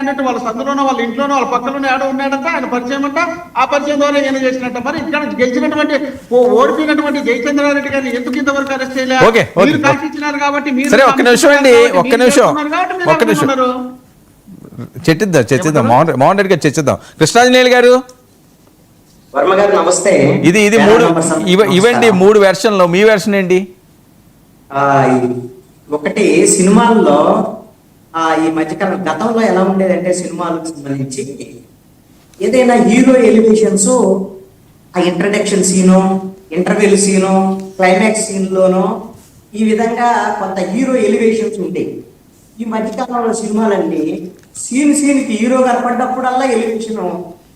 అన్నట్టు వాళ్ళ సందులోనో వాళ్ళ ఇంట్లోనో వాళ్ళ పక్కలోనే ఆడ ఉన్నాడంట, ఆయన పరిచయం అంట, ఆ పరిచయం ద్వారా ఈయన చేసినట్ట. మరి ఇక్కడ గెలిచినటువంటి ఓడిపోయినటువంటి జయచంద్రారెడ్డి గారిని ఎందుకు ఇంతవరకు అరెస్ట్ చేయలేదు? మీరు కల్పించినారు కాబట్టి మీరు చర్చిద్దాం మోహన్ రెడ్డి గారు చర్చిద్దాం. కృష్ణాంజనేయులు గారు, వర్మ గారు నమస్తే. ఇది ఇవండి 3 వెర్షన్లు, మీ వెర్షన్ ఏంటి? ఒకటి సినిమాల్లో ఈ మధ్యకాలం గతంలో ఎలా ఉండేదంటే సినిమాలకు సంబంధించి ఏదైనా హీరో ఎలివేషన్స్ ఆ introduction scene, interval scene, climax సీన్లోనో ఈ విధంగా కొంత హీరో ఎలివేషన్స్ ఉంటాయి. ఈ మధ్యకాలంలో సినిమాలన్నీ సీన్కి హీరో కనపడ్డప్పుడల్లా ఎలివేషన్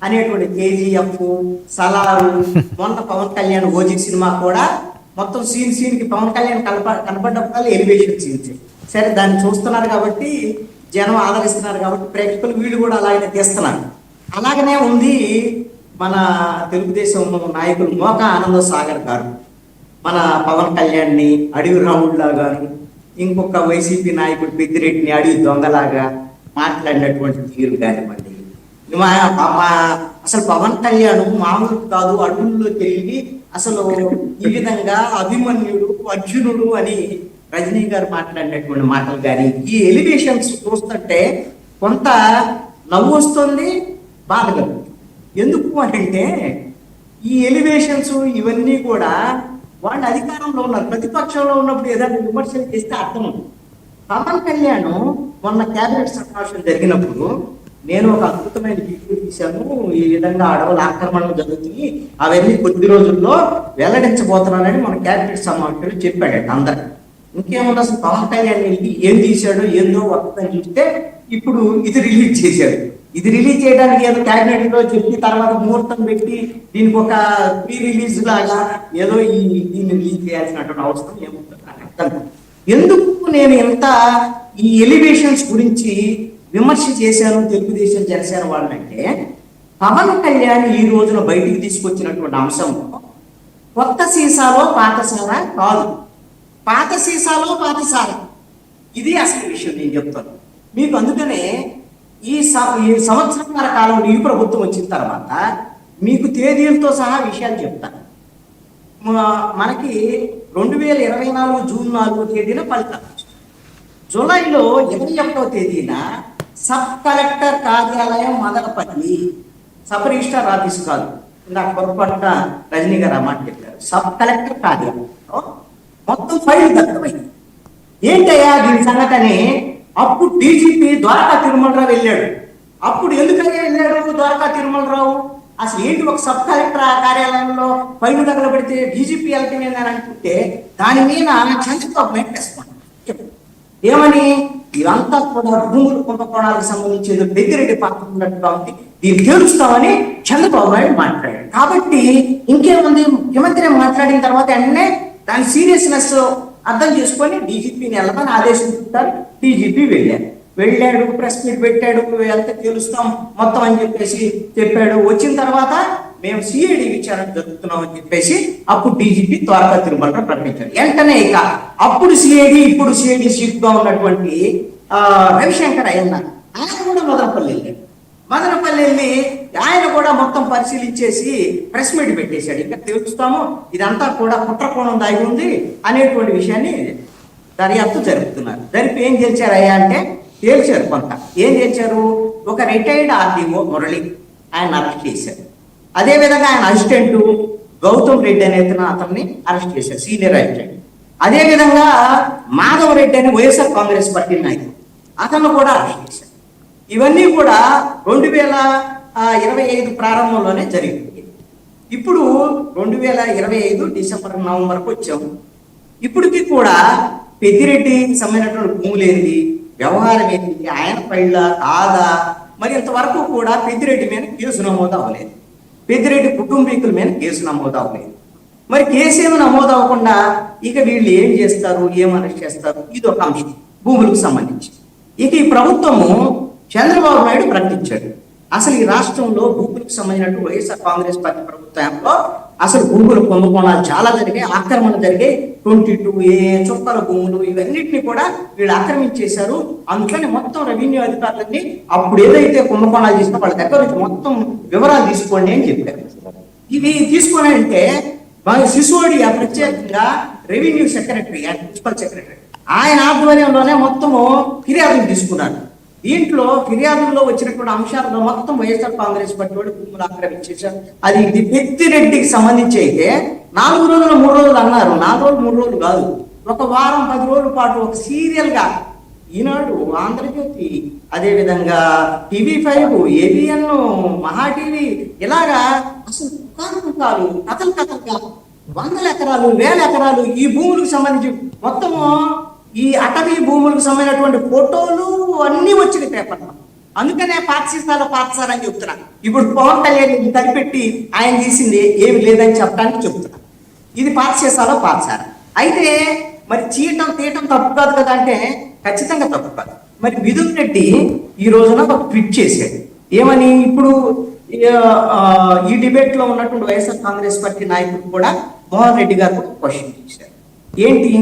అనేటువంటి కేజీఎఫ్, సలారు, మొన్న పవన్ కళ్యాణ్ ఓజీ సినిమా కూడా మొత్తం సీన్కి పవన్ కళ్యాణ్ కనపడ్డప్పుడల్లా ఎలివేషన్ సీన్స్. సరే, దాన్ని చూస్తున్నారు కాబట్టి జనం ఆదరిస్తున్నారు కాబట్టి ప్రేక్షకులు వీళ్ళు కూడా అలాగనే తీస్తున్నారు. అలాగనే ఉంది మన తెలుగుదేశం నాయకులు మోకా ఆనంద సాగర్ గారు మన పవన్ కళ్యాణ్ని అడవి రాముడిలాగాను, ఇంకొక వైసీపీ నాయకుడు పెద్దిరెడ్డిని అడవి దొంగలాగా మాట్లాడినటువంటి తీరు కానివ్వండి. అసలు పవన్ కళ్యాణ్ మామూలు కాదు, అడవుల్లో తిరిగి అసలు ఈ విధంగా అభిమన్యుడు, అర్జునుడు అని రజనీ గారు మాట్లాడినటువంటి మాటలు కానీ ఈ ఎలివేషన్స్ చూస్తుంటే కొంత నవ్వు వస్తుంది, బాధ కలుగుతుంది. ఎందుకు అంటే ఈ ఎలివేషన్స్ ఇవన్నీ కూడా వాళ్ళు అధికారంలో ఉన్నారు, ప్రతిపక్షంలో ఉన్నప్పుడు ఏదైనా విమర్శలు చేస్తే అర్థం ఉంది. పవన్ కళ్యాణ్ మొన్న క్యాబినెట్ సమావేశం జరిగినప్పుడు నేను ఒక అద్భుతమైన వీడియో తీశాను, ఈ విధంగా అడవుల ఆక్రమణలు జరుగుతుంది, అవన్నీ కొద్ది రోజుల్లో వెల్లడించబోతున్నానని మన క్యాబినెట్ సమావేశంలో చెప్పాడు అందరికి. ఇంకేమన్నా అసలు పవన్ కళ్యాణ్ వెళ్ళి ఏం తీశాడో ఏందో వస్తుందని చూస్తే ఇప్పుడు ఇది రిలీజ్ చేశాడు. ఇది రిలీజ్ చేయడానికి ఏదో క్యాబినెట్ లో చెప్పి తర్వాత ముహూర్తం పెట్టి దీనికి ఒక ప్రీ రిలీజ్ లాగా ఏదో దీన్ని రిలీజ్ చేయాల్సినటువంటి అవసరం ఏముంటుంది? ఎందుకు నేను ఎంత ఈ ఎలివేషన్స్ గురించి విమర్శ చేశాను తెలుగుదేశం జనసేన వాళ్ళంటే, పవన్ కళ్యాణ్ ఈ రోజున బయటికి తీసుకొచ్చినటువంటి అంశం కొత్త సీసాలో పాత సారా కాదు, పాత సీసాలో పాత సారా. ఇది అసలు విషయం నేను చెప్తాను మీకు. అందుకనే ఈ సంవత్సరాల కాలంలో ఈ ప్రభుత్వం వచ్చిన తర్వాత మీకు తేదీలతో సహా విషయాలు చెప్తాను. మనకి 2024 జూన్ 4వ తేదీన ఫలితాలు, జూలైలో 21వ తేదీన సబ్ కలెక్టర్ కార్యాలయం మదనపల్లి, సబ్ రిజిస్టర్ ఆఫీస్ కాదు, నాకు పొరపాటున రజనీ గారు అన్నమాట చెప్పారు, సబ్ కలెక్టర్ కార్యాలయంలో మొత్తం ఫైల్ దక్కమైంది. ఏంటయ్యా దీని సంగతని అప్పుడు డీజీపీ ద్వారకా తిరుమలరావు వెళ్ళాడు. అప్పుడు ఎందుకని వెళ్ళాడు ద్వారకా తిరుమలరావు? అసలు ఏంటి ఒక సబ్ కలెక్టర్ కార్యాలయంలో ఫైల్ దగ్గర పెడితే డీజీపీ వెళ్తామని అనుకుంటే దాని మీద చంద్రబాబు నాయుడు రెస్పాండ్ ఏమని, ఇదంతా కూడా భూముల కుంభకోణాలకు సంబంధించి పెద్దిరెడ్డి పాత్ర ఉన్నట్టుగా ఉంది, దీన్ని తెలుస్తామని చంద్రబాబు నాయుడు మాట్లాడాడు. కాబట్టి ఇంకేముంది, ముఖ్యమంత్రి మాట్లాడిన తర్వాత వెంటనే దాని సీరియస్నెస్ అర్థం చేసుకొని డీజీపీని వెళ్ళమని ఆదేశించుతారు. డీజీపీ వెళ్ళాడు, ప్రెస్ మీట్ పెట్టాడు, వెళ్తే తెలుస్తాం మొత్తం అని చెప్పేసి చెప్పాడు. వచ్చిన తర్వాత మేము సిఐడి విచారణ జరుగుతున్నాం అని చెప్పేసి అప్పుడు డీజీపీ ద్వారకా తిరుమలరావు ప్రకటించారు. వెంటనే ఇక అప్పుడు సిఐడి ఇప్పుడు సిఐడి చీఫ్ గా ఉన్నటువంటి రవిశంకర్ అయ్యన్న ఆయన కూడా మదనపల్లి వెళ్ళి ఆయన కూడా మొత్తం పరిశీలించేసి ప్రెస్ మీట్ పెట్టేశాడు. ఇంకా తెలుస్తాము ఇదంతా కూడా కుట్రకోణం దాగి ఉంది అనేటువంటి విషయాన్ని దర్యాప్తు జరుపుతున్నారు. జరిపి ఏం చేశారయ్యా అంటే తేల్చారు కొంత. ఏం చేశారు, ఒక రిటైర్డ్ ఆర్డీఓ మురళి ఆయన అరెస్ట్ చేశారు. అదేవిధంగా ఆయన అసిస్టెంట్ గౌతమ్ రెడ్డి అనే అతన్ని అరెస్ట్ చేశారు, సీనియర్ అసిస్టెంట్. అదేవిధంగా మాధవ్ రెడ్డి అని వైఎస్ఆర్ కాంగ్రెస్ పార్టీ నాయకుడు, అతను కూడా అరెస్ట్ చేశారు. ఇవన్నీ కూడా 2025 ప్రారంభంలోనే జరిగింది. ఇప్పుడు 2025 డిసెంబర్ నవంబర్కి వచ్చాము. ఇప్పటికీ కూడా పెద్దిరెడ్డికి సంబంధించినటువంటి భూములు ఏంటి, వ్యవహారం ఏంటి, ఆయన పైళ్ళ కాదా, మరి ఇంతవరకు కూడా పెద్దిరెడ్డి మీద కేసు నమోదు అవ్వలేదు, పెద్దిరెడ్డి కుటుంబీకుల మీద కేసు నమోదు అవ్వలేదు. మరి కేసు ఏమి నమోదు అవ్వకుండా ఇక వీళ్ళు ఏం చేస్తారు, ఏం అరెస్ట్ చేస్తారు, ఇది ఒక అంశం భూములకు సంబంధించి. ఇక ఈ ప్రభుత్వము చంద్రబాబు నాయుడు ప్రకటించాడు, అసలు ఈ రాష్ట్రంలో భూములకు సంబంధించినట్టు వైఎస్ఆర్ కాంగ్రెస్ పార్టీ ప్రభుత్వంలో అసలు భూముల కుంభకోణాలు చాలా జరిగాయి, ఆక్రమణ జరిగాయి. 22A చుక్కల భూములు ఇవన్నిటిని కూడా వీళ్ళు ఆక్రమించేశారు. అందుకని మొత్తం రెవెన్యూ అధికారులన్నీ అప్పుడు ఏదైతే కుంభకోణాలు చేసినా వాళ్ళ దగ్గర నుంచి మొత్తం వివరాలు తీసుకోండి అని చెప్పారు. ఇవి తీసుకొని అంటే మన సిసోడియా ప్రత్యేకంగా revenue secretary and principal secretary ఆయన ఆధ్వర్యంలోనే మొత్తము ఫిర్యాదులు తీసుకున్నారు. దీంట్లో ఫిర్యాదుల్లో వచ్చినటువంటి అంశాలలో మొత్తం వైఎస్ఆర్ కాంగ్రెస్ పార్టీ వాళ్ళు భూములు ఆక్రమించేశారు. అది ఇది పెద్దిరెడ్డికి సంబంధించి అయితే 4 రోజులు 3 రోజులు అన్నారు. 4 రోజులు 3 రోజులు కాదు, ఒక వారం 10 రోజుల పాటు ఒక సీరియల్ గా ఈనాడు, ఆంధ్రజ్యోతి, అదేవిధంగా TV5, ABN, మహా టీవీ ఇలాగా అసలు కథలు కథలుగా 100 ఎకరాలు 1000 ఎకరాలు ఈ భూములకు సంబంధించి మొత్తము ఈ అటవీ భూములకు సంబంధించినటువంటి ఫోటోలు అన్ని వచ్చినాయి పేపర్లో. అందుకనే పాఠశాల అని చెప్తున్నా. ఇప్పుడు పవన్ కళ్యాణ్ తరిపెట్టి ఆయన తీసింది ఏమి లేదని చెప్పడానికి చెప్తున్నా. ఇది పాఠశాల. అయితే మరి తీయటం తప్పు కాదు కదా అంటే ఖచ్చితంగా తప్పు కాదు. మరి మిథున్ రెడ్డి ఈ రోజున ఒక ట్వీట్ చేశాడు. ఏమని? ఇప్పుడు ఈ డిబేట్ లో ఉన్నటువంటి వైఎస్ఆర్ కాంగ్రెస్ పార్టీ నాయకుడు కూడా మోహన్ రెడ్డి గారు కూడా క్వశ్చన్ చేశారు. ఏంటి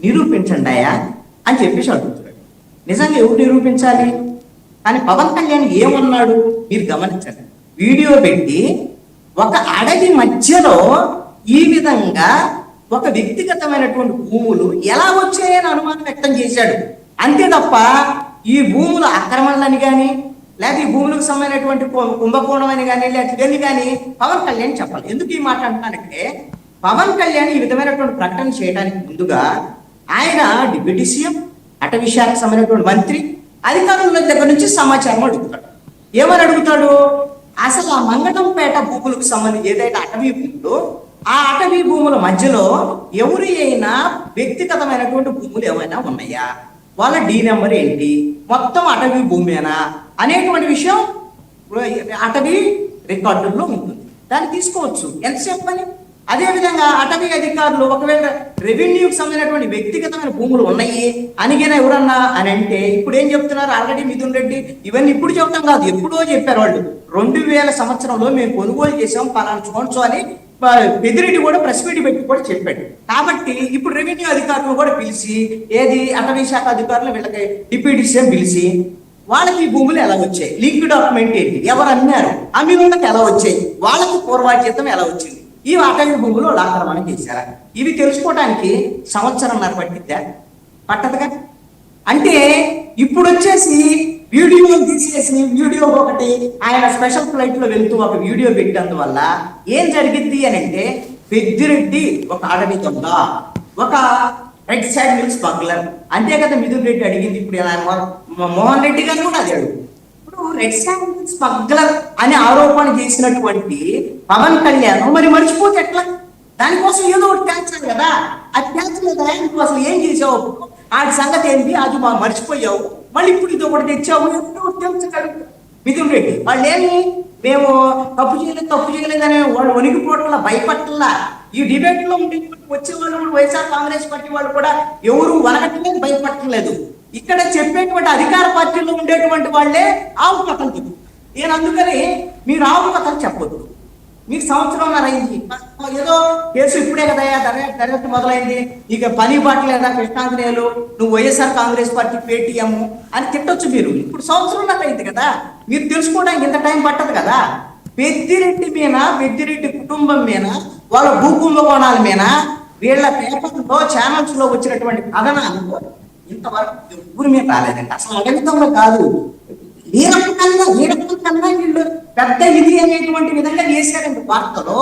నిరూపించండి అయ్యా అని చెప్పేసి అడుగుతున్నాడు. నిజంగా ఎవరు నిరూపించాలి? కానీ పవన్ కళ్యాణ్ ఏమన్నాడు మీరు గమనించండి. వీడియో పెట్టి ఒక అడవి మధ్యలో ఈ విధంగా ఒక వ్యక్తిగతమైనటువంటి భూములు ఎలా వచ్చాయని అనుమానం వ్యక్తం చేశాడు. అంతే తప్ప ఈ భూముల ఆక్రమణలని కానీ లేకపోతే ఈ భూములకు సంబంధించినటువంటి కుంభకోణం అని కానీ లేకపోతే కానీ పవన్ కళ్యాణ్ చెప్పాలి. ఎందుకు ఈ మాట అంటున్నానంటే పవన్ కళ్యాణ్ ఈ విధమైనటువంటి ప్రకటన చేయడానికి ముందుగా ఆయన డిప్యూటీ సీఎం, అటవీ శాఖకు సంబంధించినటువంటి మంత్రి, అధికారుల దగ్గర నుంచి సమాచారం అడుగుతాడు. ఏమని అడుగుతాడు? అసలు ఆ మంగళంపేట భూములకు సంబంధించి ఏదైతే అటవీ భూములు, ఆ అటవీ భూముల మధ్యలో ఎవరి అయినా వ్యక్తిగతమైనటువంటి భూములు ఏమైనా ఉన్నాయా, వాళ్ళ డి నెంబర్ ఏంటి, మొత్తం అటవీ భూమేనా అనేటువంటి విషయం అటవీ రికార్డుల్లో ఉంటుంది. దాన్ని తీసుకోవచ్చు ఎంతసేపు పని. అదేవిధంగా అటవీ అధికారులు ఒకవేళ రెవెన్యూకి సంబంధించినటువంటి వ్యక్తిగతమైన భూములు ఉన్నాయి అనిగిన ఎవరన్నా అని అంటే ఇప్పుడు ఏం చెప్తున్నారు? ఆల్రెడీ మిథున్ రెడ్డి ఇవన్నీ ఇప్పుడు చెప్పడం కాదు, ఎప్పుడో చెప్పారు వాళ్ళు. 2000 సంవత్సరంలో మేము కొనుగోలు చేసాం పలానా చూడొచ్చు అని పెద్దిరెడ్డి కూడా ప్రెస్ మీట్ పెట్టి కూడా చెప్పాడు. కాబట్టి ఇప్పుడు రెవెన్యూ అధికారులు కూడా పిలిచి ఏది అటవీ శాఖ అధికారులు వీళ్ళకి డిప్యూటీ సీఎం పిలిచి వాళ్ళకి ఈ భూములు ఎలా వచ్చాయి, లింక్ డాక్యుమెంట్ ఏంటి, ఎవరు అమ్మారు, అమ్మినోళ్ళకి ఎలా వచ్చాయి, వాళ్ళకి పూర్వార్జితం ఎలా వచ్చింది, ఈ అటవీ భూములు వాళ్ళు ఆక్రమణ చేశారా, ఇవి తెలుసుకోవడానికి 1.5 సంవత్సరం పట్టిద్దా? పట్టదుగా. అంటే ఇప్పుడు వచ్చేసి వీడియో తీసేసి వీడియో ఒకటి ఆయన స్పెషల్ ఫ్లైట్ లో వెళ్తూ ఒక వీడియో పెట్టినందువల్ల ఏం జరిగింది అని అంటే పెద్దిరెడ్డి ఒక అడవి దొంగ, ఒక రెడ్ శాండిల్ స్మగ్లర్. అంతే కదా మిథున్ రెడ్డి అడిగింది. ఇప్పుడు మోహన్ రెడ్డి గారు కూడా అది అడుగు. ఇప్పుడు రెడ్ శాండిల్ స్మగ్లర్ అనే ఆరోపణ చేసినటువంటి పవన్ కళ్యాణ్ మరి మర్చిపోతే ఎట్లా? దానికోసం ఏదో ఒకటి ట్యాక్స్ కదా. అది ట్యాక్స్ లేదా? నువ్వు అసలు ఏం చేసావు, ఆ సంగతి ఏంటి, అది మర్చిపోయావు, మళ్ళీ ఇప్పుడు ఇది ఒకటి తెచ్చావు, తెలుసు మిథున్ రెడ్డి. వాళ్ళు ఏమి మేము తప్పు చేయలేదని వాళ్ళు వణికిపోవట్లా, భయపట్లా. ఈ డిబేట్ లో వచ్చే వాళ్ళు వైఎస్ఆర్ కాంగ్రెస్ పార్టీ వాళ్ళు కూడా ఎవరు వనకట్లేదు, భయపట్టలేదు. ఇక్కడ చెప్పేటువంటి అధికార పార్టీలో ఉండేటువంటి వాళ్ళే ఆవు కథలు చెప్తారు. నేను అందుకని మీరు ఆవు కథలు చెప్పొద్దు. మీకు 1.5 సంవత్సరం అయింది, ఏదో కేసు ఇప్పుడే కదా దర్యాప్తు మొదలైంది, ఇక పని పట్టలేదా కృష్ణాంజనేయులు, నువ్వు వైఎస్ఆర్ కాంగ్రెస్ పార్టీ పేటీఎం అని తిట్టొచ్చు మీరు. ఇప్పుడు 1.5 సంవత్సరం అయింది కదా, మీరు తెలుసుకోవడానికి ఇంత టైం పట్టదు కదా. పెద్దిరెడ్డి మీద, పెద్దిరెడ్డి కుటుంబం మీద, వాళ్ళ భూకుంభకోణాల మీద వీళ్ళ పేపర్లో ఛానల్స్ లో వచ్చినటువంటి కథనాలు ఇంతవరకు ఊరి మీద రాలేదండి. అసలు అడవితంలో కాదు, వీళ్ళు పెద్ద ఇది అనేటువంటి విధంగా చేశారండి వార్తలో.